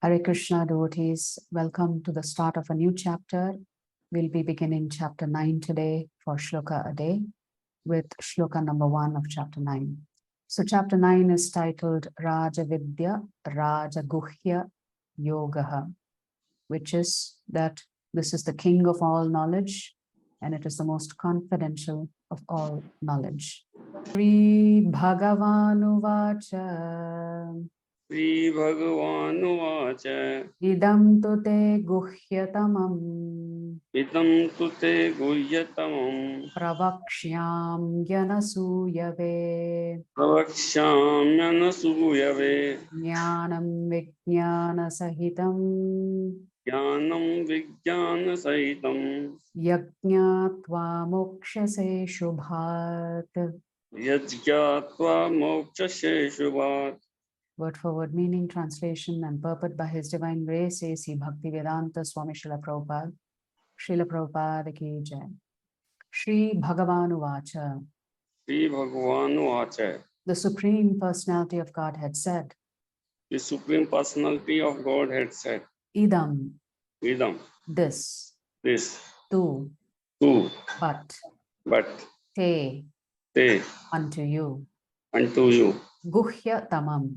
Hare Krishna devotees, welcome to the start of a new chapter. We'll be beginning chapter 9 today for Shloka a day with Shloka number 1 of chapter 9. So chapter 9 is titled Raja Vidya Raja Guhya Yogaha, which is that this is the king of all knowledge and it is the most confidential of all knowledge. Sri Bhagavanu Vacha Sri Bhagavanu Vacha Idam tu te guhyatamam Idam tu te guhyatamam pravakshyam yanasuyave Pravakshamyana suyave jnanam vijnana sahitam Jnanam Vijnana Sahitam yajñatva mokshase shubhat. Yajñatva Mokshase Shubhat. Word for word meaning, translation and purport by His Divine Grace A.C. Bhaktivedanta Swami Srila Prabhupada. Srila Prabhupada ki jai. Sri Bhagavanu Vacha. Sri Bhagavanu Vacha. The Supreme Personality of Godhead said, The Supreme Personality of Godhead said, Idam, Idam, this, tu, but, te, unto you, Guhya Tamam,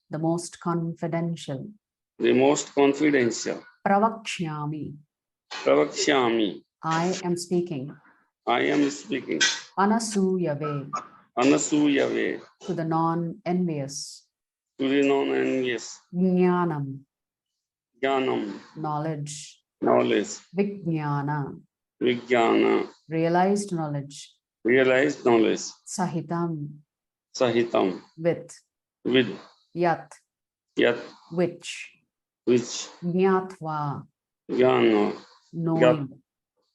the most confidential, Pravakshyami, I am speaking, Anasuyave, to the non-envious, Jnanam, knowledge, Vijnana, realized knowledge, Sahitam, with, Yat, which, Jnatva,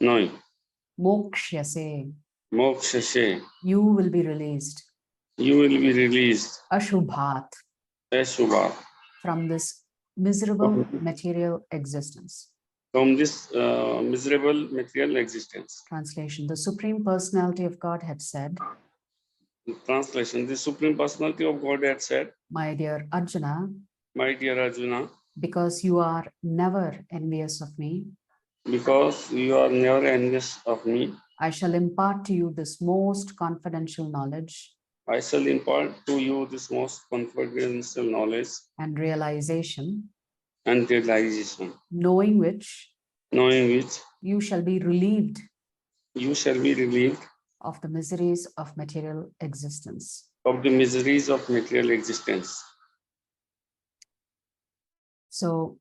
knowing, Mokshase, you will be released, Ashubhat, from this miserable material existence. Translation: the Supreme Personality of Godhead said, the Supreme Personality of Godhead said, my dear Arjuna, because you are never envious of me, I shall impart to you this most confidential knowledge and realization, knowing which you shall be relieved of the miseries of material existence. So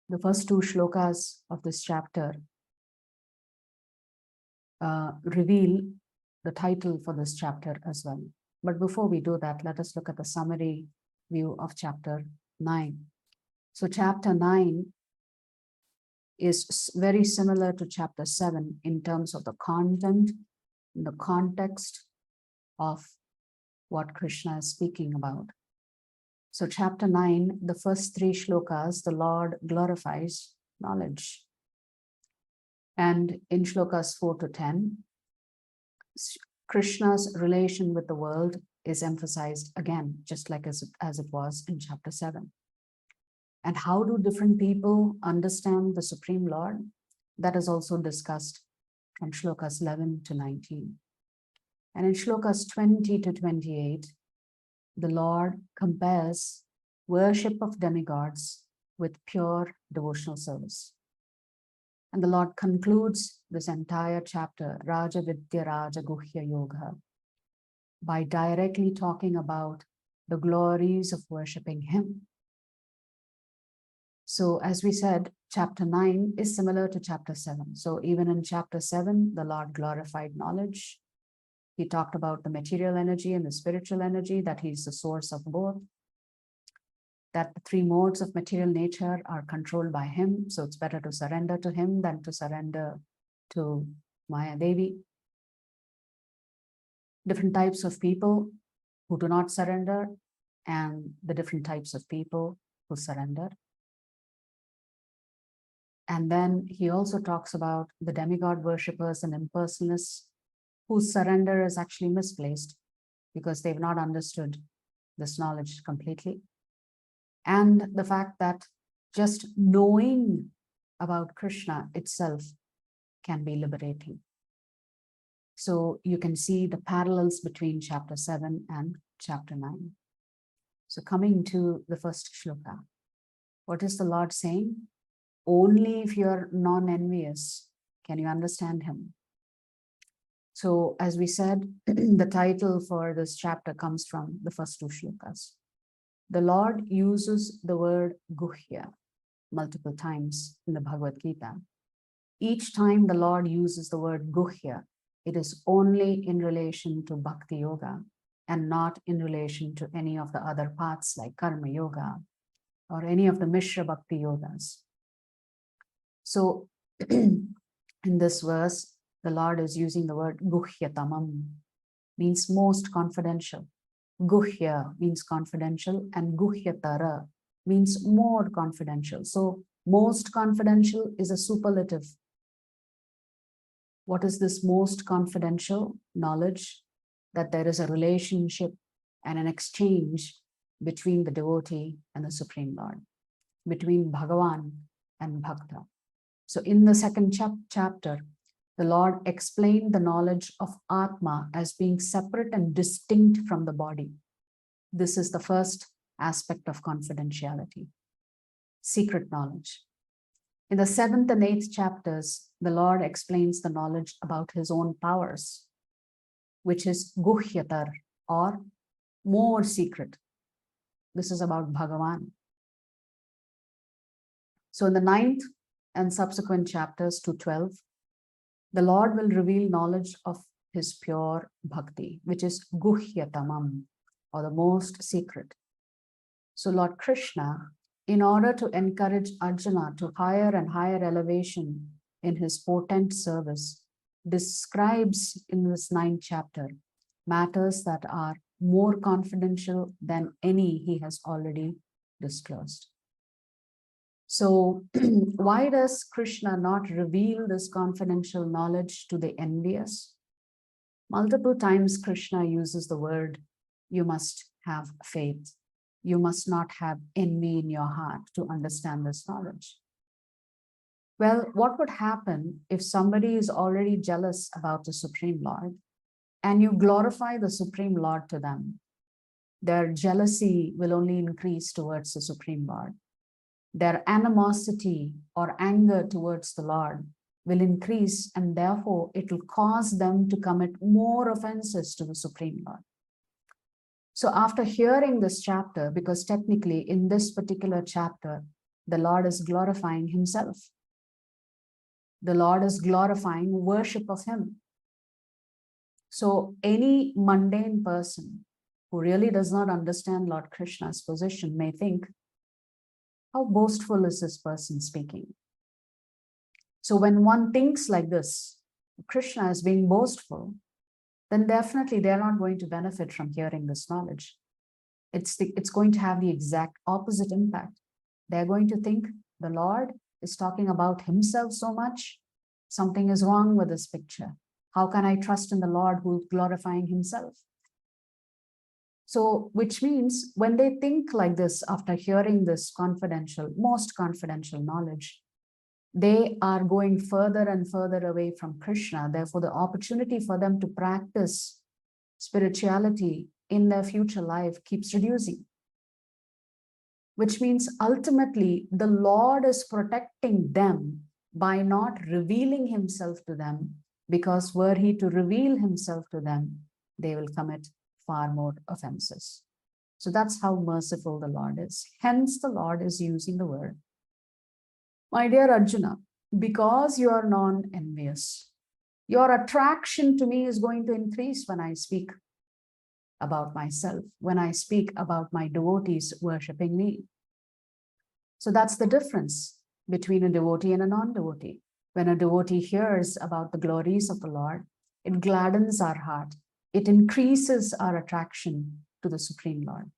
the first two shlokas of this chapter reveal the title for this chapter as well. But before we do that, let us look at the summary view of chapter 9. So chapter 9 is very similar to chapter 7 in terms of the content, the context of what Krishna is speaking about. So chapter 9, the first 3 shlokas, the Lord glorifies knowledge. And in shlokas 4 to 10, Krishna's relation with the world is emphasized again, just like as it was in chapter 7. And how do different people understand the Supreme Lord? That is also discussed from shlokas 11 to 19. And in shlokas 20 to 28, the Lord compares worship of demigods with pure devotional service. And the Lord concludes this entire chapter, Raja Vidya Raja Guhya Yoga, by directly talking about the glories of worshipping Him. So as we said, chapter 9 is similar to chapter 7. So even in chapter 7, the Lord glorified knowledge. He talked about the material energy and the spiritual energy, that He is the source of both, that the 3 modes of material nature are controlled by Him. So it's better to surrender to Him than to surrender to Maya Devi. Different types of people who do not surrender and the different types of people who surrender. And then he also talks about the demigod worshippers and impersonalists whose surrender is actually misplaced because they've not understood this knowledge completely. And the fact that just knowing about Krishna itself can be liberating. So you can see the parallels between chapter 7 and chapter 9. So coming to the first shloka, what is the Lord saying? Only if you're non-envious can you understand him. So as we said, the title for this chapter comes from the first two shlokas. The Lord uses the word guhya multiple times in the Bhagavad Gita. Each time the Lord uses the word guhya, it is only in relation to Bhakti Yoga and not in relation to any of the other paths like Karma Yoga or any of the Mishra Bhakti Yogas. So in this verse, the Lord is using the word guhyatamam, means most confidential. Guhya means confidential and guhyatara means more confidential. So most confidential is a superlative. What is this most confidential knowledge? That there is a relationship and an exchange between the devotee and the Supreme Lord, between Bhagavan and Bhakta. So in the second chapter, the Lord explained the knowledge of Atma as being separate and distinct from the body. This is the first aspect of confidentiality, secret knowledge. In the 7th and 8th chapters, the Lord explains the knowledge about his own powers, which is guhyatar, or more secret. This is about Bhagavan. So in the 9th and subsequent chapters to 12, the Lord will reveal knowledge of his pure bhakti, which is guhyatamam, or the most secret. So Lord Krishna, in order to encourage Arjuna to higher and higher elevation in his potent service, describes in this 9th chapter matters that are more confidential than any he has already disclosed. So why does Krishna not reveal this confidential knowledge to the envious? Multiple times Krishna uses the word, you must have faith. You must not have envy in your heart to understand this knowledge. Well, what would happen if somebody is already jealous about the Supreme Lord and you glorify the Supreme Lord to them? Their jealousy will only increase towards the Supreme Lord. Their animosity or anger towards the Lord will increase, and therefore it will cause them to commit more offenses to the Supreme Lord. So after hearing this chapter, because technically in this particular chapter, the Lord is glorifying himself. The Lord is glorifying worship of him. So any mundane person who really does not understand Lord Krishna's position may think, how boastful is this person speaking? So when one thinks like this, Krishna is being boastful, then definitely they're not going to benefit from hearing this knowledge. It's going to have the exact opposite impact. They're going to think the Lord is talking about himself so much. Something is wrong with this picture. How can I trust in the Lord who is glorifying himself? So, which means when they think like this after hearing this confidential, most confidential knowledge, they are going further and further away from Krishna. Therefore, the opportunity for them to practice spirituality in their future life keeps reducing. Which means ultimately the Lord is protecting them by not revealing himself to them, because were he to reveal himself to them, they will commit far more offenses. So that's how merciful the Lord is. Hence, the Lord is using the word. My dear Arjuna, because you are non-envious, your attraction to me is going to increase when I speak about myself, when I speak about my devotees worshipping me. So that's the difference between a devotee and a non-devotee. When a devotee hears about the glories of the Lord, it gladdens our heart. It increases our attraction to the Supreme Lord.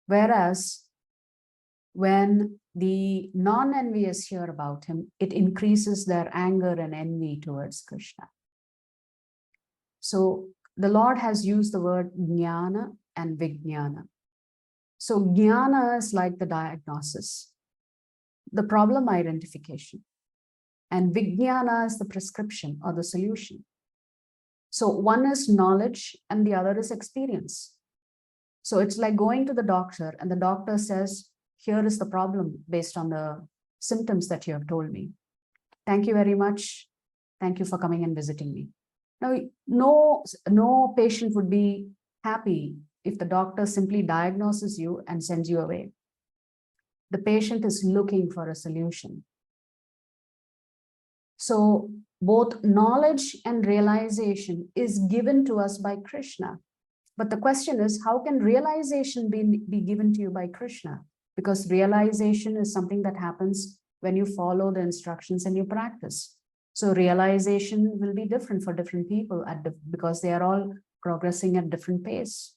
Whereas when the non-envious hear about him, it increases their anger and envy towards Krishna. So the Lord has used the word jnana and Vijnana. So Jnana is like the diagnosis, the problem identification, and Vijnana is the prescription or the solution. So one is knowledge and the other is experience. So it's like going to the doctor and the doctor says, here is the problem based on the symptoms that you have told me. Thank you very much. Thank you for coming and visiting me. Now, no patient would be happy if the doctor simply diagnoses you and sends you away. The patient is looking for a solution. So both knowledge and realization is given to us by Krishna. But the question is, how can realization be given to you by Krishna? Because realization is something that happens when you follow the instructions and you practice. So realization will be different for different people because they are all progressing at different pace.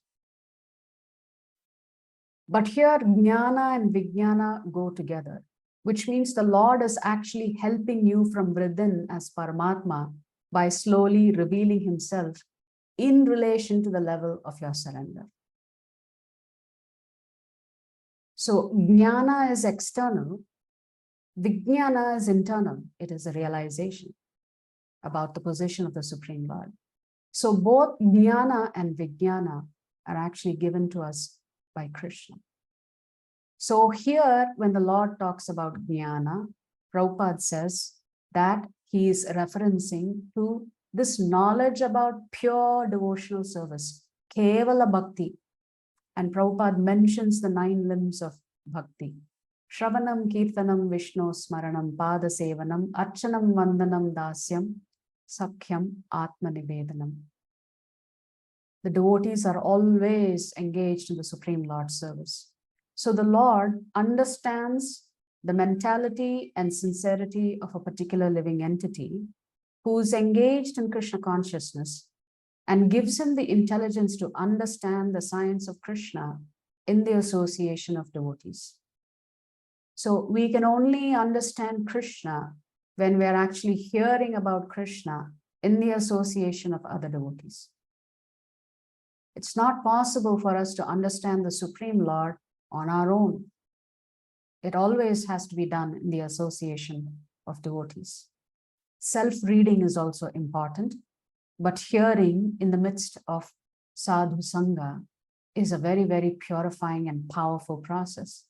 But here, Jnana and Vijnana go together, which means the Lord is actually helping you from within as Paramatma by slowly revealing himself in relation to the level of your surrender. So Jnana is external, Vijnana is internal. It is a realization about the position of the Supreme Lord. So both Jnana and Vijnana are actually given to us by Krishna. So here, when the Lord talks about Jnana, Prabhupada says that he is referencing to this knowledge about pure devotional service, Kevala Bhakti. And Prabhupada mentions the 9 limbs of Bhakti. Shravanam, Kirtanam, Vishnu, Smaranam, Pada Sevanam, Archanam, Vandanam, Dasyam, Sakhyam, Atma Nivedanam. The devotees are always engaged in the Supreme Lord's service. So the Lord understands the mentality and sincerity of a particular living entity who is engaged in Krishna consciousness and gives him the intelligence to understand the science of Krishna in the association of devotees. So we can only understand Krishna when we are actually hearing about Krishna in the association of other devotees. It's not possible for us to understand the Supreme Lord on our own. It always has to be done in the association of devotees. Self-reading is also important, but hearing in the midst of sadhu sangha is a very, very purifying and powerful process.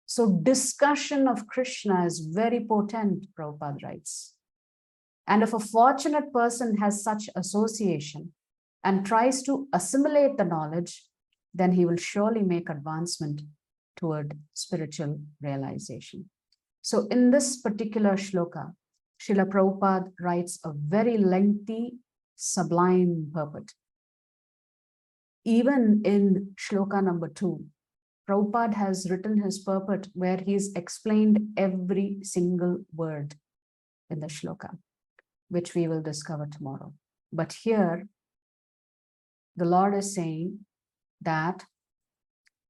So discussion of Krishna is very potent, Prabhupada writes. And if a fortunate person has such association and tries to assimilate the knowledge, then he will surely make advancement toward spiritual realization. So in this particular shloka, Srila Prabhupada writes a very lengthy, sublime purport. Even in shloka number 2, Prabhupada has written his purport where he's explained every single word in the shloka, which we will discover tomorrow. But here, the Lord is saying that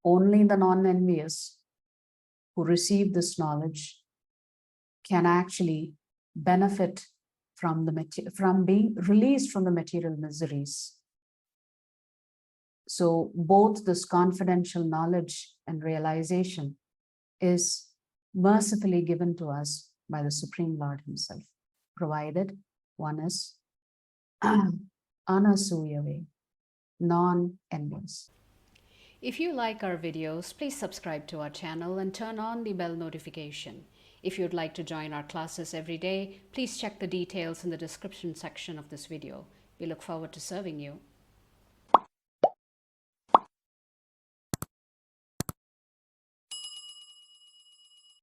only the non-envious who receive this knowledge can actually benefit from being released from the material miseries. So both this confidential knowledge and realization is mercifully given to us by the Supreme Lord himself, provided one is anasuyave, non-envious. If you like our videos, please subscribe to our channel and turn on the bell notification. If you'd like to join our classes every day, please check the details in the description section of this video. We look forward to serving you.